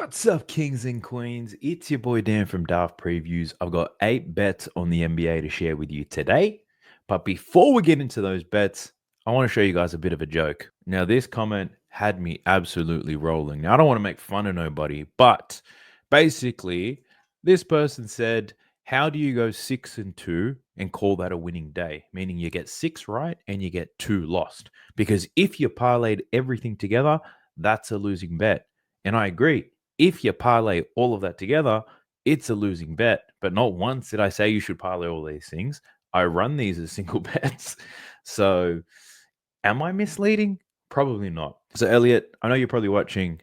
What's up, kings and queens? It's your boy Dan from Daft Previews. I've got 8 bets on the NBA to share with you today. But before we get into those bets, I want to show you guys a bit of a joke. Now, this comment had me absolutely rolling. Now, I don't want to make fun of nobody, but basically, this person said, how do you go 6-2 and call that a winning day? Meaning you get 6 right and you get 2 lost. Because if you parlayed everything together, that's a losing bet. And I agree. If you parlay all of that together, it's a losing bet. But not once did I say you should parlay all these things. I run these as single bets. So am I misleading? Probably not. So, Elliot, I know you're probably watching.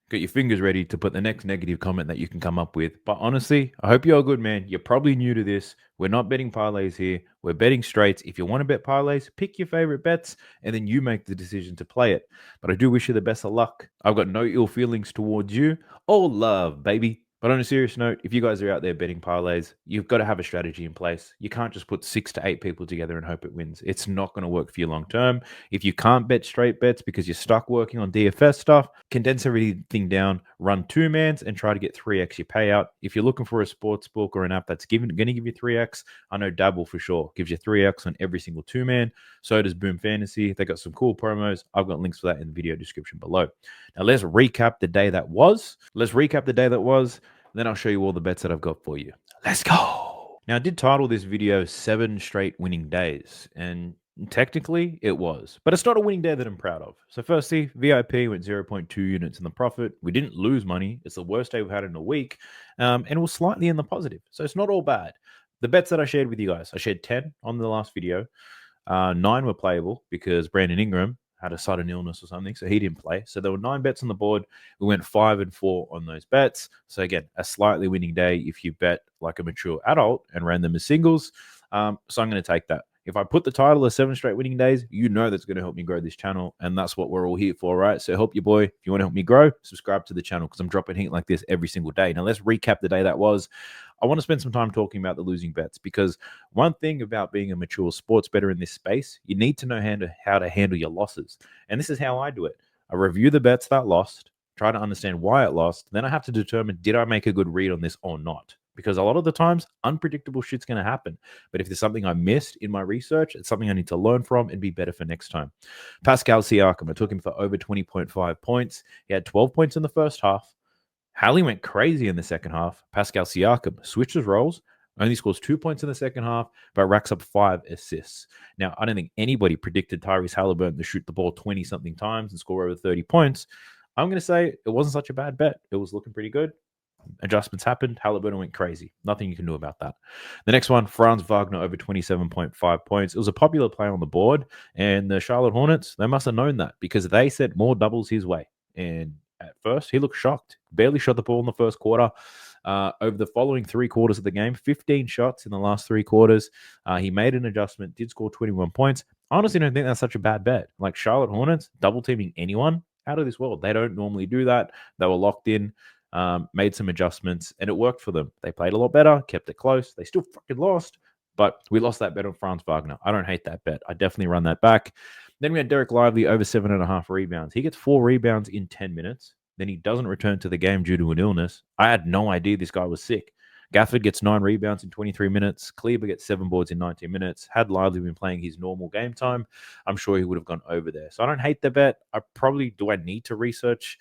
Get your fingers ready to put the next negative comment that you can come up with. But honestly, I hope you're good, man. You're probably new to this. We're not betting parlays here. We're betting straights. If you want to bet parlays, pick your favorite bets and then you make the decision to play it. But I do wish you the best of luck. I've got no ill feelings towards you. All love, baby. But on a serious note, if you guys are out there betting parlays, you've got to have a strategy in place. You can't just put 6 to 8 people together and hope it wins. It's not going to work for you long term. If you can't bet straight bets because you're stuck working on DFS stuff, condense everything down, run 2-mans, and try to get 3x your payout. If you're looking for a sports book or an app that's going to give you 3x, I know Dabble for sure gives you 3x on every single 2-man. So does Boom Fantasy. They got some cool promos. I've got links for that in the video description below. Now let's recap the day that was. Then I'll show you all the bets that I've got for you. Let's go. Now, I did title this video 7 straight winning days, and technically it was, but it's not a winning day that I'm proud of. So firstly, VIP went 0.2 units in the profit. We didn't lose money. It's the worst day we've had in a week, and it was slightly in the positive. So it's not all bad. The bets that I shared with you guys, I shared 10 on the last video. 9 were playable because Brandon Ingram had a sudden illness or something, so he didn't play. So there were 9 bets on the board. We went 5 and 4 on those bets. So again, a slightly winning day if you bet like a mature adult and ran them as singles. So I'm going to take that. If I put the title of 7 straight winning days, you know that's going to help me grow this channel, and that's what we're all here for, right? So help your boy. If you want to help me grow, subscribe to the channel because I'm dropping heat like this every single day. Now let's recap the day that was. I want to spend some time talking about the losing bets because one thing about being a mature sports bettor in this space, you need to know how to handle your losses. And this is how I do it. I review the bets that lost, try to understand why it lost. Then I have to determine, did I make a good read on this or not? Because a lot of the times, unpredictable shit's going to happen. But if there's something I missed in my research, it's something I need to learn from and be better for next time. Pascal Siakam, I took him for over 20.5 points. He had 12 points in the first half. Hallie went crazy in the second half. Pascal Siakam switches roles, only scores 2 points in the second half, but racks up 5 assists. Now, I don't think anybody predicted Tyrese Halliburton to shoot the ball 20-something times and score over 30 points. I'm going to say it wasn't such a bad bet. It was looking pretty good. Adjustments happened. Halliburton went crazy. Nothing you can do about that. The next one, Franz Wagner over 27.5 points. It was a popular play on the board, and the Charlotte Hornets, they must have known that because they sent more doubles his way. And at first, he looked shocked. Barely shot the ball in the first quarter. Over the following 3 quarters of the game, 15 shots in the last 3 quarters. He made an adjustment, did score 21 points. I honestly don't think that's such a bad bet. Like Charlotte Hornets, double teaming anyone out of this world. They don't normally do that. They were locked in. Made some adjustments, and it worked for them. They played a lot better, kept it close. They still fucking lost, but we lost that bet on Franz Wagner. I don't hate that bet. I definitely run that back. Then we had Derek Lively over 7.5 rebounds. He gets 4 rebounds in 10 minutes. Then he doesn't return to the game due to an illness. I had no idea this guy was sick. Gafford gets 9 rebounds in 23 minutes. Kleber gets 7 boards in 19 minutes. Had Lively been playing his normal game time, I'm sure he would have gone over there. So I don't hate the bet. Do I need to research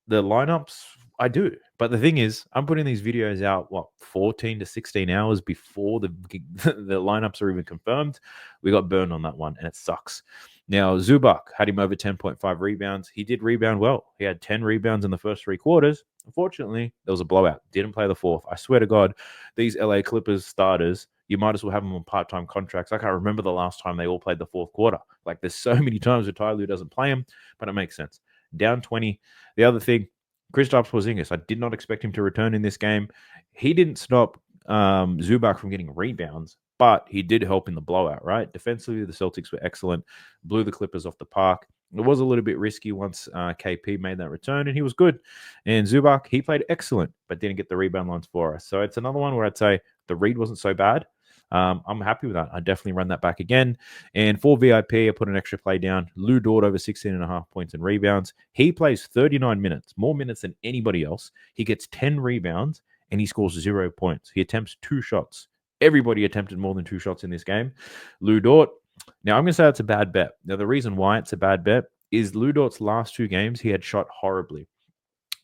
the lineups? I do. But the thing is, I'm putting these videos out, 14 to 16 hours before the lineups are even confirmed. We got burned on that one, and it sucks. Now, Zubac had him over 10.5 rebounds. He did rebound well. He had 10 rebounds in the first 3 quarters. Unfortunately, there was a blowout. Didn't play the fourth. I swear to God, these LA Clippers starters, you might as well have them on part-time contracts. I can't remember the last time they all played the fourth quarter. Like, there's so many times where Ty Lue doesn't play him, but it makes sense. Down 20. The other thing, Kristaps Porzingis, I did not expect him to return in this game. He didn't stop Zubac from getting rebounds, but he did help in the blowout, right? Defensively, the Celtics were excellent, blew the Clippers off the park. It was a little bit risky once KP made that return, and he was good. And Zubac, he played excellent, but didn't get the rebound lines for us. So it's another one where I'd say the read wasn't so bad. I'm happy with that. I definitely run that back again. And for VIP, I put an extra play down. Lou Dort over 16.5 points and rebounds. He plays 39 minutes, more minutes than anybody else. He gets 10 rebounds and he scores 0 points. He attempts 2 shots. Everybody attempted more than 2 shots in this game. Lou Dort. Now, I'm going to say that's a bad bet. Now, the reason why it's a bad bet is Lou Dort's last 2 games, he had shot horribly.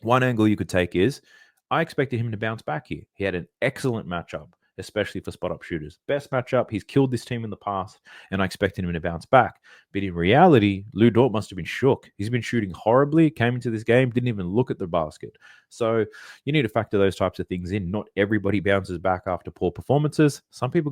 One angle you could take is I expected him to bounce back here. He had an excellent matchup, especially for spot up shooters. Best matchup. He's killed this team in the past, and I expected him to bounce back. But in reality, Lou Dort must have been shook. He's been shooting horribly, came into this game, didn't even look at the basket. So you need to factor those types of things in. Not everybody bounces back after poor performances. Some people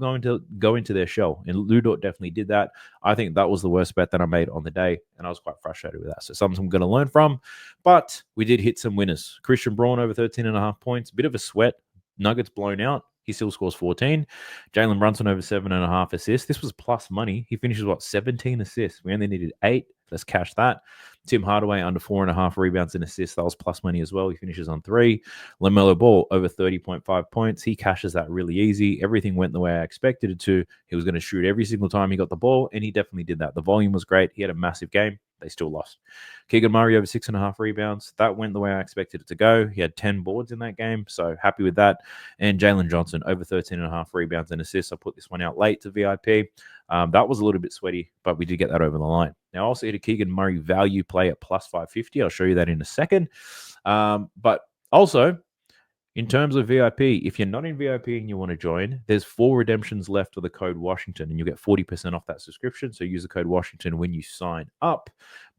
go into their shell, and Lou Dort definitely did that. I think that was the worst bet that I made on the day, and I was quite frustrated with that. So something I'm going to learn from. But we did hit some winners. Christian Braun over 13.5 points. Bit of a sweat. Nuggets blown out. He still scores 14. Jalen Brunson over 7.5 assists. This was plus money. He finishes, 17 assists. We only needed 8. Let's cash that. Tim Hardaway under 4.5 rebounds and assists. That was plus money as well. He finishes on 3. LaMelo Ball over 30.5 points. He cashes that really easy. Everything went the way I expected it to. He was going to shoot every single time he got the ball, and he definitely did that. The volume was great. He had a massive game. They still lost. Keegan Murray over 6.5 rebounds. That went the way I expected it to go. He had 10 boards in that game, so happy with that. And Jalen Johnson over 13.5 rebounds and assists. I put this one out late to VIP. That was a little bit sweaty, but we did get that over the line. Now, I also hit a Keegan Murray value play at plus 550. I'll show you that in a second. But also, in terms of VIP, if you're not in VIP and you want to join, there's 4 redemptions left with the code Washington, and you'll get 40% off that subscription. So use the code Washington when you sign up.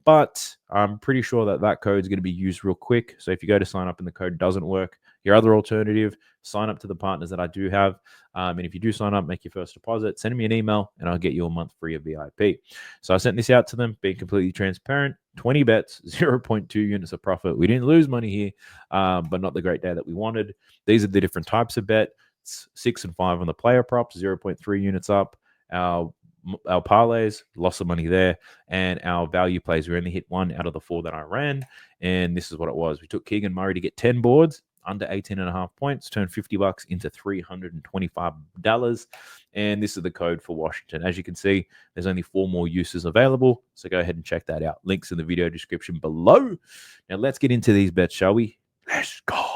But I'm pretty sure that that code is going to be used real quick. So if you go to sign up and the code doesn't work, your other alternative, sign up to the partners that I do have. And if you do sign up, make your first deposit, send me an email, and I'll get you a month free of VIP. So I sent this out to them, being completely transparent. 20 bets, 0.2 units of profit. We didn't lose money here, but not the great day that we wanted. These are the different types of bets. 6 and 5 on the player props, 0.3 units up. Our parlays, lost some money there, and our value plays, we only hit 1 out of the 4 that I ran, and this is what it was. We took Keegan Murray to get 10 boards, under 18.5 points, turned $50 into $325, and this is the code for Washington. As you can see, there's only 4 more uses available, so go ahead and check that out. Links in the video description below. Now let's get into these bets, shall we? Let's go.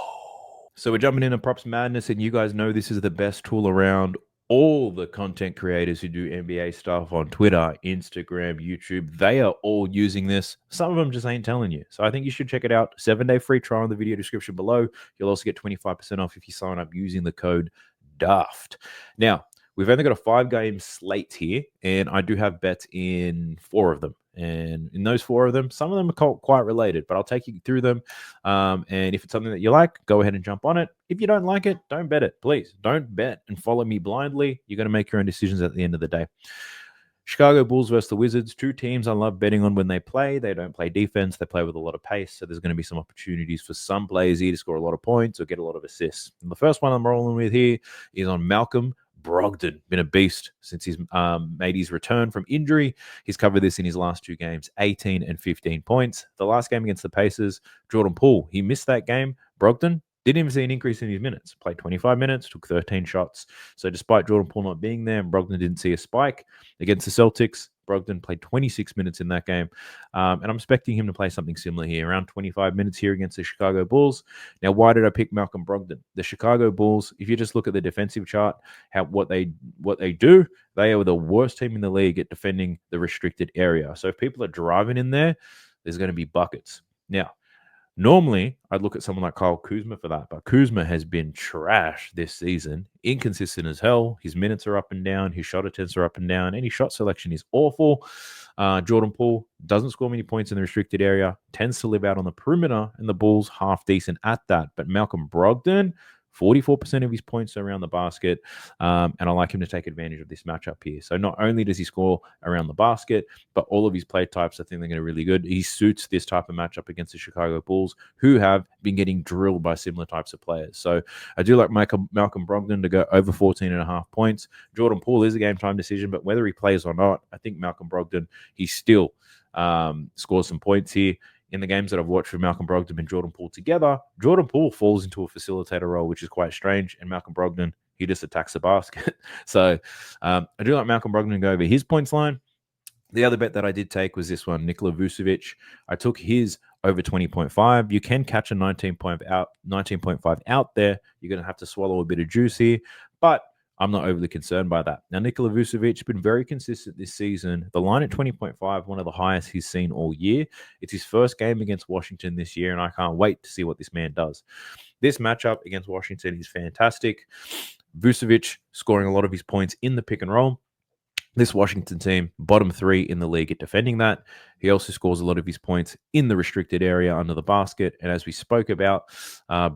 So we're jumping into Props Madness, and you guys know this is the best tool around. All the content creators who do NBA stuff on Twitter, Instagram, YouTube, they are all using this. Some of them just ain't telling you. So I think you should check it out. 7-day free trial in the video description below. You'll also get 25% off if you sign up using the code DAFT. Now, we've only got a 5-game slate here, and I do have bets in 4 of them. And in those 4 of them, some of them are quite related, but I'll take you through them. And if it's something that you like, go ahead and jump on it. If you don't like it, don't bet it. Please don't bet and follow me blindly. You're going to make your own decisions at the end of the day. Chicago Bulls versus the Wizards, 2 teams I love betting on when they play. They don't play defense. They play with a lot of pace. So there's going to be some opportunities for some players here to score a lot of points or get a lot of assists. And the first one I'm rolling with here is on Malcolm Brogdon. Been a beast since he's made his return from injury. He's covered this in his last 2 games, 18 and 15 points. The last game against the Pacers, Jordan Poole, he missed that game. Brogdon didn't even see an increase in his minutes. Played 25 minutes, took 13 shots. So despite Jordan Poole not being there, Brogdon didn't see a spike. Against the Celtics, Brogdon played 26 minutes in that game. And I'm expecting him to play something similar here, around 25 minutes here against the Chicago Bulls. Now, why did I pick Malcolm Brogdon? The Chicago Bulls, if you just look at the defensive chart, what they do, they are the worst team in the league at defending the restricted area. So if people are driving in there, there's going to be buckets. Now, normally, I'd look at someone like Kyle Kuzma for that, but Kuzma has been trash this season, inconsistent as hell. His minutes are up and down, his shot attempts are up and down, and his shot selection is awful. Jordan Poole doesn't score many points in the restricted area, tends to live out on the perimeter, and the Bulls half decent at that. But Malcolm Brogdon, 44% of his points are around the basket, and I like him to take advantage of this matchup here. So not only does he score around the basket, but all of his play types, I think they're going to be really good. He suits this type of matchup against the Chicago Bulls, who have been getting drilled by similar types of players. So I do like Malcolm Brogdon to go over 14.5 points. Jordan Poole is a game-time decision, but whether he plays or not, I think Malcolm Brogdon, he still scores some points here. In the games that I've watched with Malcolm Brogdon and Jordan Poole together, Jordan Poole falls into a facilitator role, which is quite strange, and Malcolm Brogdon He just attacks the basket. So I do like Malcolm Brogdon to go over his points line. The other bet that I did take was this one, Nikola Vucevic. I took his over 20.5. You can catch a 19.5 out there. You're going to have to swallow a bit of juice here, but I'm not overly concerned by that. Now, Nikola Vucevic has been very consistent this season. The line at 20.5, one of the highest he's seen all year. It's his first game against Washington this year, and I can't wait to see what this man does. This matchup against Washington is fantastic. Vucevic scoring a lot of his points in the pick and roll. This Washington team, bottom 3 in the league at defending that. He also scores a lot of his points in the restricted area under the basket. And as we spoke about,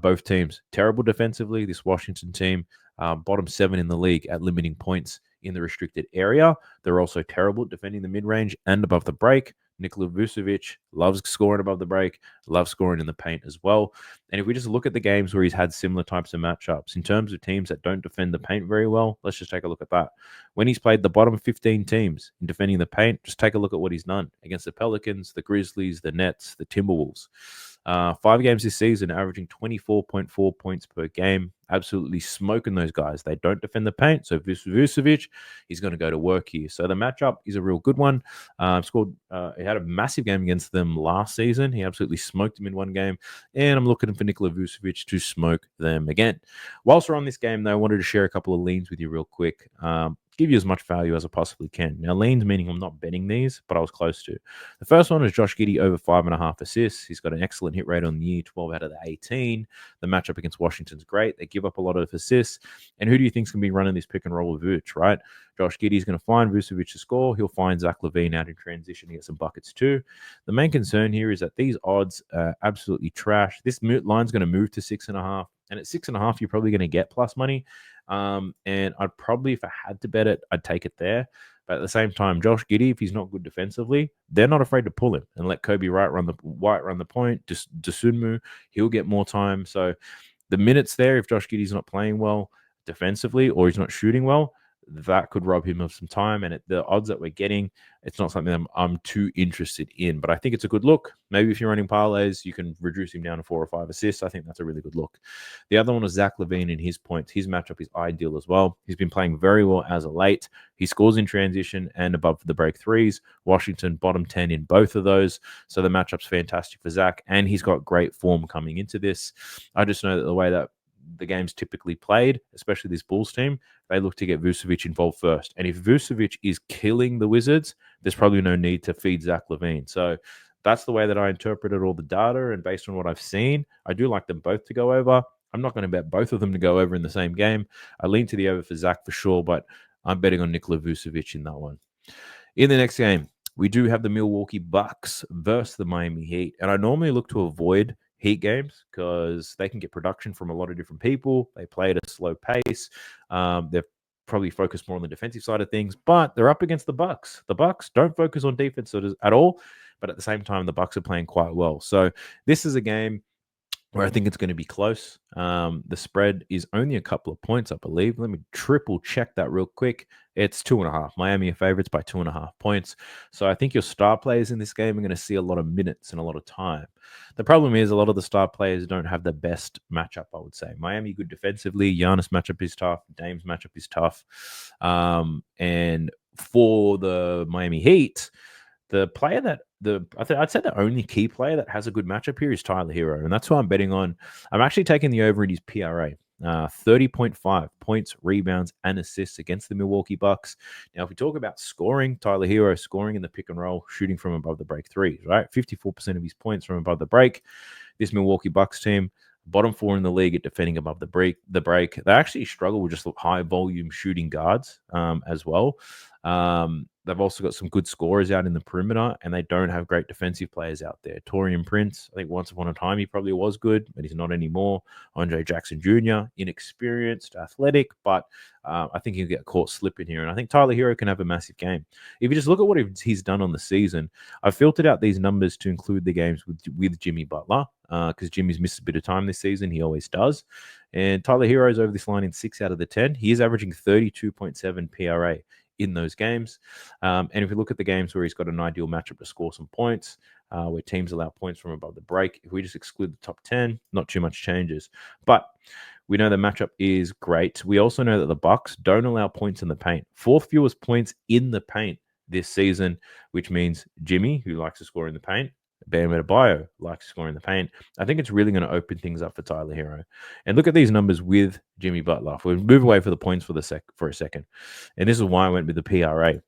both teams terrible defensively. This Washington team, bottom 7 in the league at limiting points in the restricted area. They're also terrible at defending the mid-range and above the break. Nikola Vucevic loves scoring above the break, loves scoring in the paint as well. And if we just look at the games where he's had similar types of matchups, in terms of teams that don't defend the paint very well, let's just take a look at that. When he's played the bottom 15 teams in defending the paint, just take a look at what he's done against the Pelicans, the Grizzlies, the Nets, the Timberwolves. 5 games this season, averaging 24.4 points per game. Absolutely smoking those guys. They don't defend the paint. So Vucevic, he's going to go to work here. So the matchup is a real good one. He had a massive game against them last season. He absolutely smoked them in one game. And I'm looking for Nikola Vucevic to smoke them again. Whilst we're on this game, though, I wanted to share a couple of leans with you real quick. Give you as much value as I possibly can. Now, leans meaning I'm not betting these, but I was close to. The first one is Josh Giddey over 5.5 assists. He's got an excellent hit rate on the year, 12 out of the 18. The matchup against Washington's great. They give up a lot of assists. And who do you think's going to be running this pick and roll with Vuce, right? Josh Giddey's going to find Vucevic to score. He'll find Zach LaVine out in transition to get some buckets too. The main concern here is that these odds are absolutely trash. This line's going to move to 6.5. And at 6.5, you're probably going to get plus money. And I'd probably, if I had to bet it, I'd take it there. But at the same time, Josh Giddey, if he's not good defensively, they're not afraid to pull him and let Kobe White run the point. Just Dosunmu, he'll get more time. So the minutes there, if Josh Giddey's not playing well defensively or he's not shooting well, that could rob him of some time. And the odds that we're getting, it's not something that I'm too interested in. But I think it's a good look. Maybe if you're running parlays, you can reduce him down to 4 or 5 assists. I think that's a really good look. The other one was Zach LaVine and his points. His matchup is ideal as well. He's been playing very well as a late. He scores in transition and above the break threes. Washington bottom 10 in both of those. So the matchup's fantastic for Zach. And he's got great form coming into this. I just know that the way that the game's typically played, especially this Bulls team, they look to get Vucevic involved first. And if Vucevic is killing the Wizards, there's probably no need to feed Zach LaVine. So that's the way that I interpreted all the data. And based on what I've seen, I do like them both to go over. I'm not going to bet both of them to go over in the same game. I lean to the over for Zach for sure, but I'm betting on Nikola Vucevic in that one. In the next game, we do have the Milwaukee Bucks versus the Miami Heat. And I normally look to avoid Heat games because they can get production from a lot of different people. They play at a slow pace. They're probably focused more on the defensive side of things, but they're up against the Bucks. The Bucks don't focus on defense at all, but at the same time, the Bucks are playing quite well. So this is a game where I think it's going to be close. The spread is only a couple of points, I believe. Let me triple check that real quick. It's 2.5. Miami are favorites by 2.5 points. So I think your star players in this game are going to see a lot of minutes and a lot of time. The problem is a lot of the star players don't have the best matchup, I would say. Miami good defensively. Giannis matchup is tough. Dame's matchup is tough. And for the Miami Heat, the player that I'd say the only key player that has a good matchup here is Tyler Hero, and that's who I'm betting on. I'm actually taking the over in his PRA, 30.5 points, rebounds, and assists against the Milwaukee Bucks. Now, if we talk about scoring, Tyler Hero scoring in the pick and roll, shooting from above the break threes, right? 54% of his points from above the break. This Milwaukee Bucks team, bottom 4 in the league at defending above the break. They actually struggle with just high volume shooting guards as well. They've also got some good scorers out in the perimeter, and they don't have great defensive players out there. Taurean Prince, I think once upon a time he probably was good, but he's not anymore. Andre Jackson Jr., inexperienced, athletic, but I think he'll get caught slipping here. And I think Tyler Hero can have a massive game. If you just look at what he's done on the season, I've filtered out these numbers to include the games with Jimmy Butler, because Jimmy's missed a bit of time this season. He always does. And Tyler Hero's over this line in 6 out of the 10. He is averaging 32.7 PRA in those games. And if we look at the games where he's got an ideal matchup to score some points, where teams allow points from above the break, if we just exclude the top 10, not too much changes. But We know the matchup is great. We also know that the Bucks don't allow points in the paint. Fourth fewest points in the paint this season, which means Jimmy, who likes to score in the paint, Bam Adebayo likes to score in the paint. I think it's really going to open things up for Tyler Hero. And look at these numbers with Jimmy Butler. If we move away for the points for a second, and this is why I went with the PRA.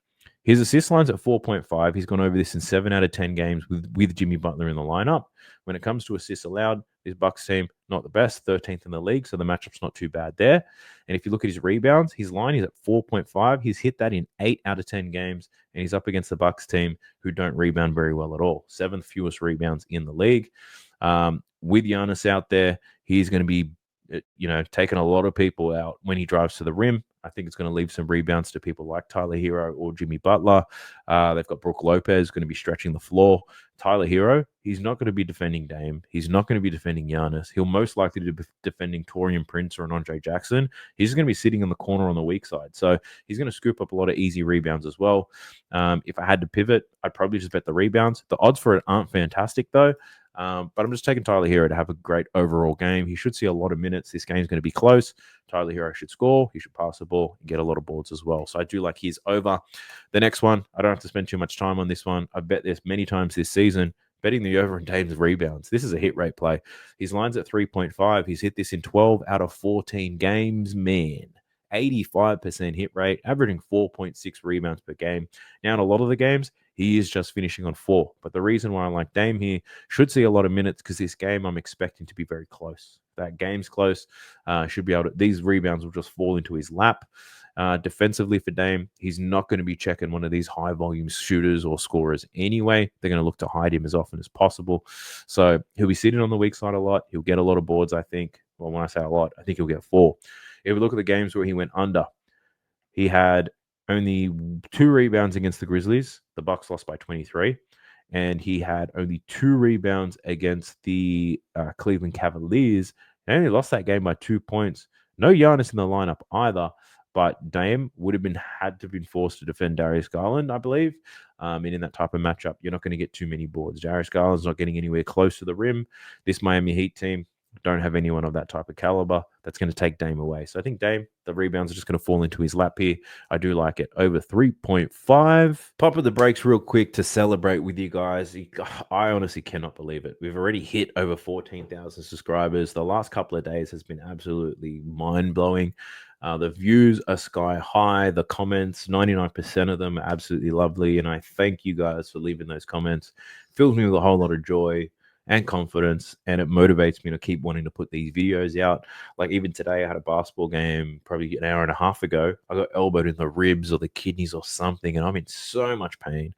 His assist line's at 4.5. He's gone over this in 7 out of 10 games with Jimmy Butler in the lineup. When it comes to assists allowed, his Bucks team, not the best, 13th in the league, so the matchup's not too bad there. And if you look at his rebounds, his line is at 4.5. He's hit that in 8 out of 10 games, and he's up against the Bucks team who don't rebound very well at all. 7th fewest rebounds in the league. With Giannis out there, he's going to be taking a lot of people out when he drives to the rim. I think it's going to leave some rebounds to people like Tyler Hero or Jimmy Butler. They've got Brook Lopez going to be stretching the floor. Tyler Hero, he's not going to be defending Dame. He's not going to be defending Giannis. He'll most likely be defending Torian Prince or an Andre Jackson. He's just going to be sitting in the corner on the weak side. So he's going to scoop up a lot of easy rebounds as well. If I had to pivot, I'd probably just bet the rebounds. The odds for it aren't fantastic, though. But I'm just taking Tyler Hero to have a great overall game. He should see a lot of minutes. This game's going to be close. Tyler Hero should score. He should pass the ball and get a lot of boards as well. So I do like his over. The next one, I don't have to spend too much time on this one. I've bet this many times this season. Betting the over in Dame's rebounds. This is a hit rate play. His line's at 3.5. He's hit this in 12 out of 14 games. Man, 85% hit rate, averaging 4.6 rebounds per game. Now, in a lot of the games, he is just finishing on 4. But the reason why I like Dame here, should see a lot of minutes because this game I'm expecting to be very close. That game's close. Should be able to, these rebounds will just fall into his lap. Defensively for Dame, he's not going to be checking one of these high volume shooters or scorers anyway. They're going to look to hide him as often as possible. So he'll be sitting on the weak side a lot. He'll get a lot of boards, I think. Well, when I say a lot, I think he'll get 4. If we look at the games where he went under, he had only 2 rebounds against the Grizzlies. The Bucks lost by 23. And he had only 2 rebounds against the Cleveland Cavaliers. They only lost that game by 2 points. No Giannis in the lineup either. But Dame would have had to have been forced to defend Darius Garland, I believe. And in that type of matchup, you're not going to get too many boards. Darius Garland's not getting anywhere close to the rim. This Miami Heat team don't have anyone of that type of caliber that's going to take Dame away. So I think Dame, the rebounds are just going to fall into his lap here. I do like it. Over 3.5. Pop of the brakes real quick to celebrate with you guys. I honestly cannot believe it. We've already hit over 14,000 subscribers. The last couple of days has been absolutely mind-blowing. The views are sky high. The comments, 99% of them are absolutely lovely. And I thank you guys for leaving those comments. It fills me with a whole lot of joy and confidence, and it motivates me to keep wanting to put these videos out. Like even today, I had a basketball game probably an hour and a half ago. I got elbowed in the ribs or the kidneys or something, and I'm in so much pain.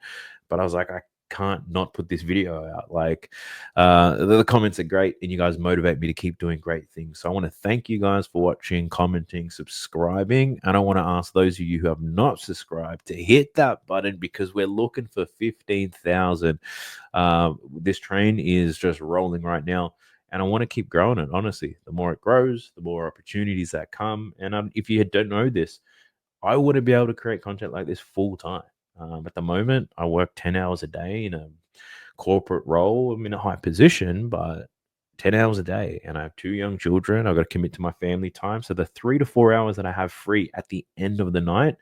But I was like, I can't not put this video out. Like the comments are great, and you guys motivate me to keep doing great things. So I want to thank you guys for watching, commenting, subscribing, and I want to ask those of you who have not subscribed to hit that button because we're looking for 15,000. This train is just rolling right now, and I want to keep growing it. Honestly, the more it grows, the more opportunities that come. And if you don't know this, I wouldn't be able to create content like this full time. At the moment, I work 10 hours a day in a corporate role. I'm in a high position, but 10 hours a day, and I have 2 young children. I've got to commit to my family time. So the 3 to 4 hours that I have free at the end of the night,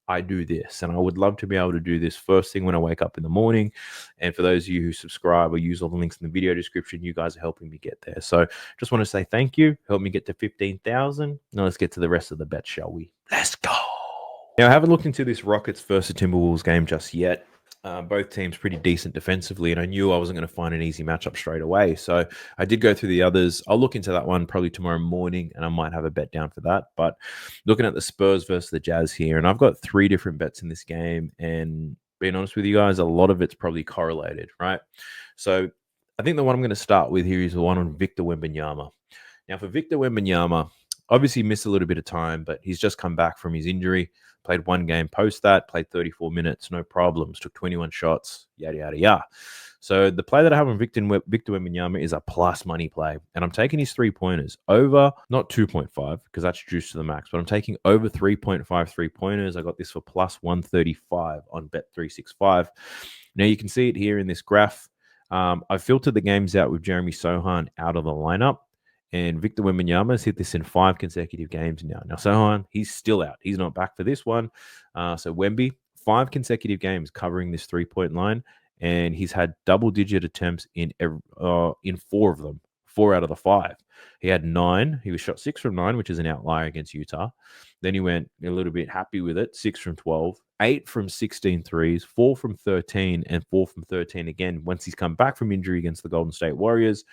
I do this. And I would love to be able to do this first thing when I wake up in the morning. And for those of you who subscribe or use all the links in the video description, you guys are helping me get there. So just want to say thank you. Help me get to 15,000. Now let's get to the rest of the bet, shall we? Let's go. Now, I haven't looked into this Rockets versus Timberwolves game just yet. Both teams pretty decent defensively, and I knew I wasn't going to find an easy matchup straight away. So I did go through the others. I'll look into that one probably tomorrow morning, and I might have a bet down for that. But looking at the Spurs versus the Jazz here, and I've got 3 different bets in this game, and being honest with you guys, a lot of it's probably correlated, right? So I think the one I'm going to start with here is the one on Victor Wembanyama. Now, for Victor Wembanyama, obviously missed a little bit of time, but he's just come back from his injury. Played 1 game post that, played 34 minutes, no problems, took 21 shots, yada, yada, yada. So the play that I have on Victor Wembanyama is a plus money play. And I'm taking his 3-pointers over, not 2.5, because that's juiced to the max, but I'm taking over 3.5 3-pointers. I got this for plus 135 on Bet365. Now you can see it here in this graph. I've filtered the games out with Jeremy Sohan out of the lineup. And Victor Wembanyama's hit this in 5 consecutive games now. Now, Sohan, he's still out. He's not back for this one. So Wemby, 5 consecutive games covering this 3-point line, and he's had double-digit attempts in 4 of them, 4 out of the 5. He had 9. He was shot 6 from 9, which is an outlier against Utah. Then he went a little bit happy with it, 6 from 12, 8 from 16 threes, 4 from 13, and 4 from 13 again once he's come back from injury against the Golden State Warriors.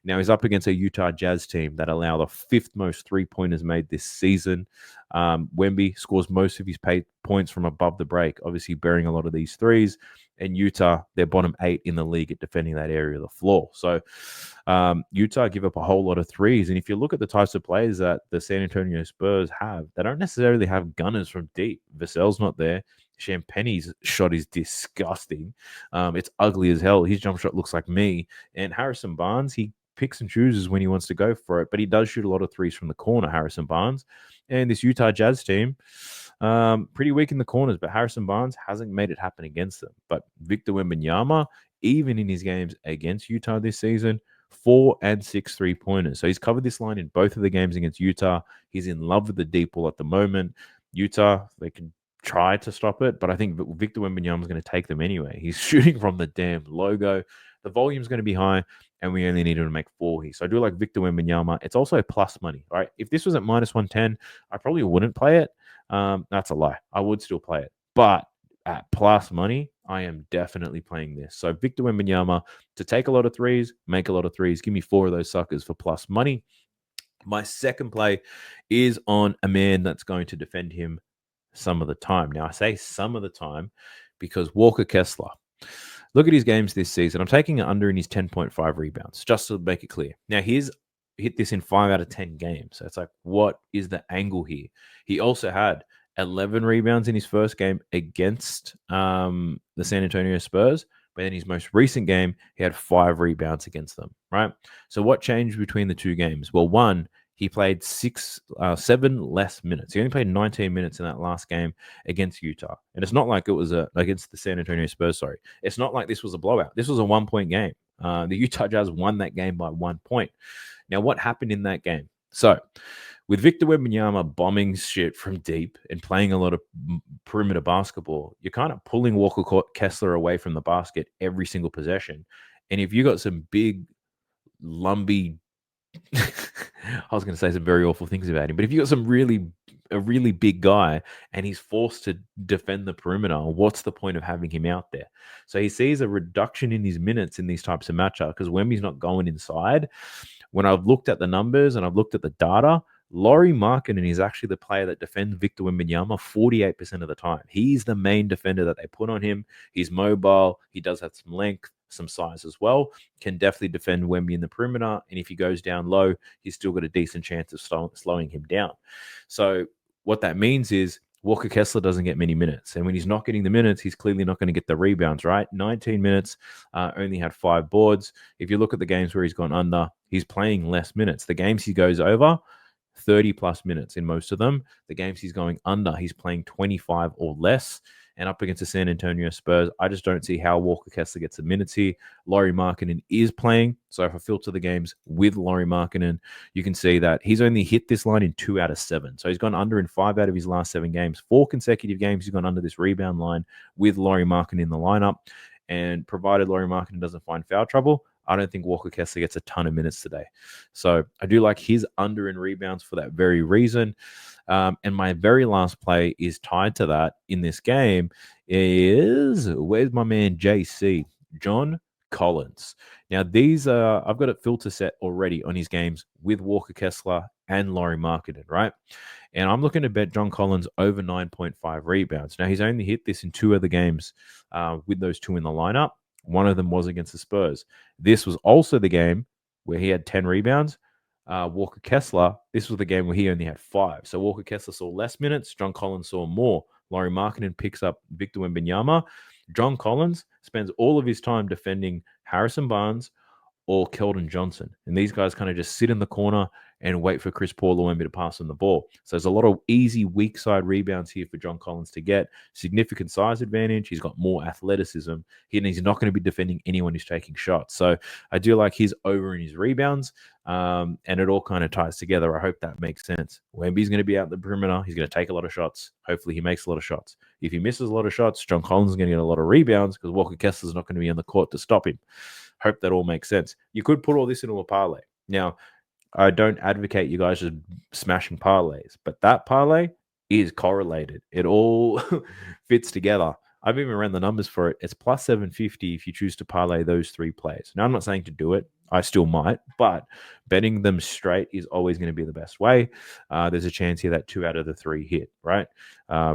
Now he's up against a Utah Jazz team that allow the 5th most 3-pointers made this season. Wemby scores most of his points from above the break, obviously bearing a lot of these threes. And Utah, they're bottom 8 in the league at defending that area of the floor. So Utah give up a whole lot of threes. And if you look at the types of players that the San Antonio Spurs have, they don't necessarily have gunners from deep. Vassell's not there. Champagne's shot is disgusting. It's ugly as hell. His jump shot looks like me. And Harrison Barnes, he picks and chooses when he wants to go for it, but he does shoot a lot of threes from the corner, Harrison Barnes. And this Utah Jazz team, pretty weak in the corners, but Harrison Barnes hasn't made it happen against them. But Victor Wembanyama, even in his games against Utah this season, 4 and 6 3-pointers. So he's covered this line in both of the games against Utah. He's in love with the deep ball at the moment. Utah, they can try to stop it, but I think Victor Wembanyama is going to take them anyway. He's shooting from the damn logo. The volume is going to be high, and we only need him to make 4 here. So I do like Victor Wembanyama. It's also plus money, right? If this was at minus 110, I probably wouldn't play it. That's a lie. I would still play it. But at plus money, I am definitely playing this. So Victor Wembanyama to take a lot of threes, make a lot of threes. Give me 4 of those suckers for plus money. My second play is on a man that's going to defend him some of the time. Now, I say some of the time because Walker Kessler, look at his games this season. I'm taking it under in his 10.5 rebounds, just to make it clear. Now, he's hit this in 5 out of 10 games. So it's like, what is the angle here? He also had 11 rebounds in his first game against the San Antonio Spurs. But in his most recent game, he had 5 rebounds against them, right? So what changed between the 2 games? Well, one, he played 7 less minutes. He only played 19 minutes in that last game against Utah. And it's not like it was against the San Antonio Spurs, sorry. It's not like this was a blowout. This was a 1-point game. The Utah Jazz won that game by 1 point. Now, what happened in that game? So, with Victor Wembanyama bombing shit from deep and playing a lot of perimeter basketball, you're kind of pulling Walker Kessler away from the basket every single possession. And if you got some big, lumpy, I was going to say some very awful things about him, but if you got a really big guy and he's forced to defend the perimeter, what's the point of having him out there? So he sees a reduction in his minutes in these types of matchups because Wemby's not going inside. When I've looked at the numbers and I've looked at the data, Lauri Markkanen is actually the player that defends Victor Wembanyama 48% of the time. He's the main defender that they put on him. He's mobile. He does have some length, some size as well. Can definitely defend Wemby in the perimeter. And if he goes down low, he's still got a decent chance of slowing him down. So what that means is Walker Kessler doesn't get many minutes. And when he's not getting the minutes, he's clearly not going to get the rebounds, right? 19 minutes, only had 5 boards. If you look at the games where he's gone under, he's playing less minutes. The games he goes over, 30 plus minutes in most of them. The games he's going under, he's playing 25 or less. And up against the San Antonio Spurs, I just don't see how Walker Kessler gets the minutes here. Lauri Markkanen is playing. So if I filter the games with Lauri Markkanen, you can see that he's only hit this line in 2 out of 7. So he's gone under in 5 out of his last 7 games. 4 consecutive games he's gone under this rebound line with Lauri Markkanen in the lineup. And provided Lauri Markkanen doesn't find foul trouble, I don't think Walker Kessler gets a ton of minutes today. So I do like his under in rebounds for that very reason. And my very last play is tied to that in this game is, where's my man JC? John Collins. Now, these are, I've got a filter set already on his games with Walker Kessler and Lauri Markkanen, right? And I'm looking to bet John Collins over 9.5 rebounds. Now, he's only hit this in 2 other games with those 2 in the lineup. One of them was against the Spurs. This was also the game where he had 10 rebounds. Walker Kessler, this was the game where he only had 5. So Walker Kessler saw less minutes. John Collins saw more. Lauri Markkanen picks up Victor Wembanyama. John Collins spends all of his time defending Harrison Barnes or Keldon Johnson. And these guys kind of just sit in the corner and wait for Chris Paul or Wemby to pass him the ball. So there's a lot of easy weak side rebounds here for John Collins to get. Significant size advantage. He's got more athleticism. He's not going to be defending anyone who's taking shots. So I do like his over in his rebounds. And it all kind of ties together. I hope that makes sense. Wemby's going to be out the perimeter. He's going to take a lot of shots. Hopefully he makes a lot of shots. If he misses a lot of shots, John Collins is going to get a lot of rebounds because Walker Kessler's not going to be on the court to stop him. Hope that all makes sense. You could put all this into a parlay. Now, I don't advocate you guys just smashing parlays, but that parlay is correlated. It all fits together. I've even ran the numbers for it. It's plus 750 if you choose to parlay those 3 plays. Now, I'm not saying to do it. I still might, but betting them straight is always going to be the best way. There's a chance here that 2 out of the 3 hit, right?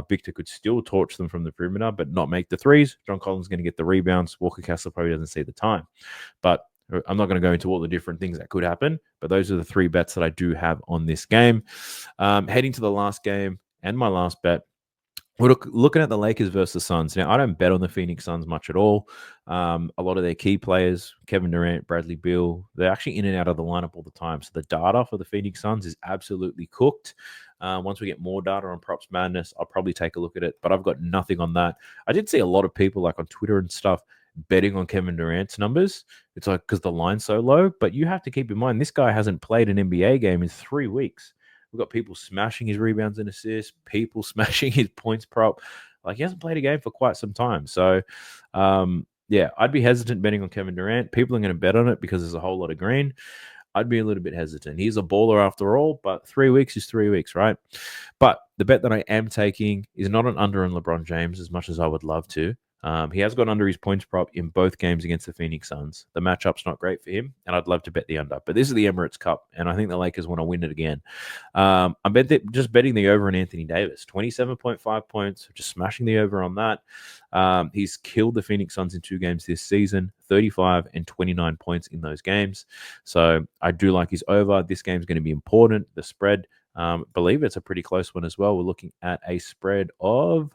Victor could still torch them from the perimeter, but not make the threes. John Collins is going to get the rebounds. Walker Kessler probably doesn't see the time. But I'm not going to go into all the different things that could happen, but those are the 3 bets that I do have on this game. Heading to the last game and my last bet, we're looking at the Lakers versus Suns. Now, I don't bet on the Phoenix Suns much at all. A lot of their key players, Kevin Durant, Bradley Beal, they're actually in and out of the lineup all the time. So the data for the Phoenix Suns is absolutely cooked. Once we get more data on Props Madness, I'll probably take a look at it, but I've got nothing on that. I did see a lot of people like on Twitter and stuff betting on Kevin Durant's numbers. It's like because the line's so low, but you have to keep in mind this guy hasn't played an NBA game in 3 weeks. We've got people smashing his rebounds and assists, people smashing his points prop. Like he hasn't played a game for quite some time. So, yeah, I'd be hesitant betting on Kevin Durant. People are going to bet on it because there's a whole lot of green. I'd be a little bit hesitant. He's a baller after all, but 3 weeks is 3 weeks, right? But the bet that I am taking is not an under on LeBron James as much as I would love to. He has gone under his points prop in both games against the Phoenix Suns. The matchup's not great for him, and I'd love to bet the under. But this is the Emirates Cup, and I think the Lakers want to win it again. I'm just betting the over on Anthony Davis. 27.5 points, just smashing the over on that. He's killed the Phoenix Suns in 2 games this season, 35 and 29 points in those games. So I do like his over. This game's going to be important. The spread, believe it's a pretty close one as well. We're looking at a spread of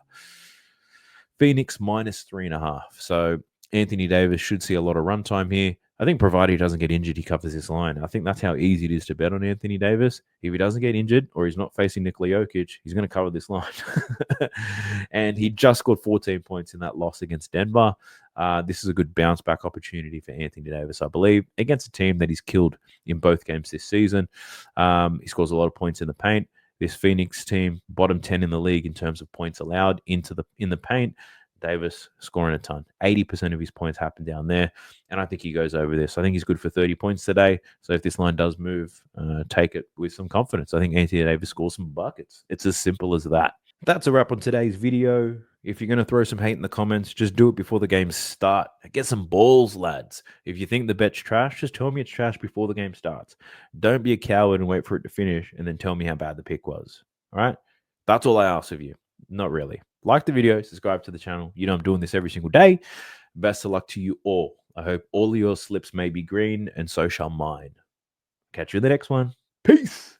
Phoenix minus 3.5. So Anthony Davis should see a lot of runtime here. I think provided he doesn't get injured, he covers this line. I think that's how easy it is to bet on Anthony Davis. If he doesn't get injured or he's not facing Nikola Jokic, he's going to cover this line. And he just scored 14 points in that loss against Denver. This is a good bounce back opportunity for Anthony Davis, I believe, against a team that he's killed in both games this season. He scores a lot of points in the paint. This Phoenix team, bottom 10 in the league in terms of points allowed in the paint. Davis scoring a ton. 80% of his points happen down there, and I think he goes over this. I think he's good for 30 points today. So if this line does move, take it with some confidence. I think Anthony Davis scores some buckets. It's as simple as that. That's a wrap on today's video. If you're going to throw some hate in the comments, just do it before the games start. Get some balls, lads. If you think the bet's trash, just tell me it's trash before the game starts. Don't be a coward and wait for it to finish and then tell me how bad the pick was. All right? That's all I ask of you. Not really. Like the video, subscribe to the channel. You know I'm doing this every single day. Best of luck to you all. I hope all of your slips may be green, and so shall mine. Catch you in the next one. Peace.